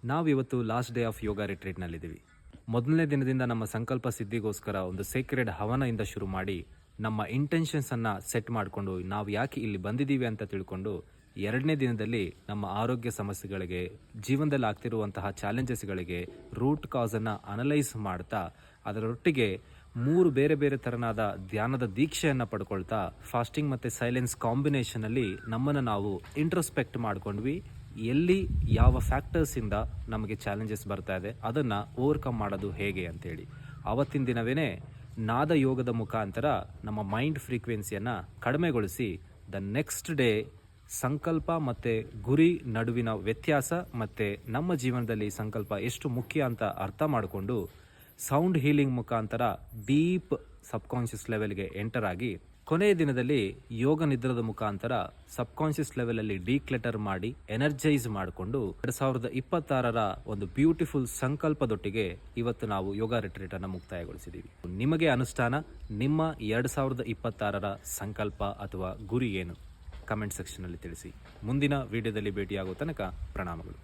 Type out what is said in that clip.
ನಾವಿವತ್ತು last day of ಯೋಗ ರಿಟ್ರೀಟ್ನಲ್ಲಿದ್ದೀವಿ. ಮೊದಲನೇ ದಿನದಿಂದ ನಮ್ಮ ಸಂಕಲ್ಪ ಸಿದ್ಧಿಗೋಸ್ಕರ ಒಂದು ಸೇಕ್ರೆಡ್ ಹವನದಿಂದ ಶುರು ಮಾಡಿ ನಮ್ಮ ಇಂಟೆನ್ಷನ್ಸನ್ನು ಸೆಟ್ ಮಾಡಿಕೊಂಡು ನಾವು ಯಾಕೆ ಇಲ್ಲಿ ಬಂದಿದ್ದೀವಿ ಅಂತ ತಿಳ್ಕೊಂಡು ಎರಡನೇ ದಿನದಲ್ಲಿ ನಮ್ಮ ಆರೋಗ್ಯ ಸಮಸ್ಯೆಗಳಿಗೆ, ಜೀವನದಲ್ಲಿ ಆಗ್ತಿರುವಂತಹ ಚಾಲೆಂಜಸ್ಗಳಿಗೆ ರೂಟ್ ಕಾಸನ್ನು ಅನಲೈಸ್ ಮಾಡ್ತಾ ಅದರೊಟ್ಟಿಗೆ 3 ಬೇರೆ ಬೇರೆ ಥರನಾದ ಧ್ಯಾನದ ದೀಕ್ಷೆಯನ್ನು ಪಡ್ಕೊಳ್ತಾ ಫಾಸ್ಟಿಂಗ್ ಮತ್ತು ಸೈಲೆನ್ಸ್ ಕಾಂಬಿನೇಷನಲ್ಲಿ ನಮ್ಮನ್ನು ನಾವು ಇಂಟ್ರೋಸ್ಪೆಕ್ಟ್ ಮಾಡ್ಕೊಂಡ್ವಿ. ಎಲ್ಲಿ ಯಾವ ಫ್ಯಾಕ್ಟರ್ಸಿಂದ ನಮಗೆ ಚಾಲೆಂಜಸ್ ಬರ್ತಾ ಇದೆ ಅದನ್ನು ಓವರ್ಕಮ್ ಮಾಡೋದು ಹೇಗೆ ಅಂತೇಳಿ ಆವತ್ತಿನ ದಿನವೇ ನಾದ ಯೋಗದ ಮುಖಾಂತರ ನಮ್ಮ ಮೈಂಡ್ ಫ್ರೀಕ್ವೆನ್ಸಿಯನ್ನು ಕಡಿಮೆಗೊಳಿಸಿ ದ ನೆಕ್ಸ್ಟ್ ಡೇ ಸಂಕಲ್ಪ ಮತ್ತು ಗುರಿ ನಡುವಿನ ವ್ಯತ್ಯಾಸ ಮತ್ತು ನಮ್ಮ ಜೀವನದಲ್ಲಿ ಸಂಕಲ್ಪ ಎಷ್ಟು ಮುಖ್ಯ ಅಂತ ಅರ್ಥ ಮಾಡಿಕೊಂಡು ಸೌಂಡ್ ಹೀಲಿಂಗ್ ಮುಖಾಂತರ ಡೀಪ್ ಸಬ್ಕಾನ್ಷಿಯಸ್ ಲೆವೆಲ್ಗೆ ಎಂಟರ್ ಆಗಿ ಕೊನೆಯ ದಿನದಲ್ಲಿ ಯೋಗ ನಿದ್ರದ ಮುಖಾಂತರ ಸಬ್ಕಾನ್ಷಿಯಸ್ ಲೆವೆಲಲ್ಲಿ ಡೀಕ್ಲೆಟರ್ ಮಾಡಿ ಎನರ್ಜೈಸ್ ಮಾಡಿಕೊಂಡು 2026ರ ಒಂದು ಬ್ಯೂಟಿಫುಲ್ ಸಂಕಲ್ಪದೊಟ್ಟಿಗೆ ಇವತ್ತು ನಾವು ಯೋಗ ರಿಟ್ರೀಟನ್ನು ಮುಕ್ತಾಯಗೊಳಿಸಿದ್ದೀವಿ. ನಿಮಗೆ ಅನುಷ್ಠಾನ ನಿಮ್ಮ 2026ರ ಸಂಕಲ್ಪ ಅಥವಾ ಗುರಿ ಏನು? ಕಮೆಂಟ್ ಸೆಕ್ಷನಲ್ಲಿ ತಿಳಿಸಿ. ಮುಂದಿನ ವಿಡಿಯೋದಲ್ಲಿ ಭೇಟಿಯಾಗೋ ತನಕ ಪ್ರಣಾಮಗಳು.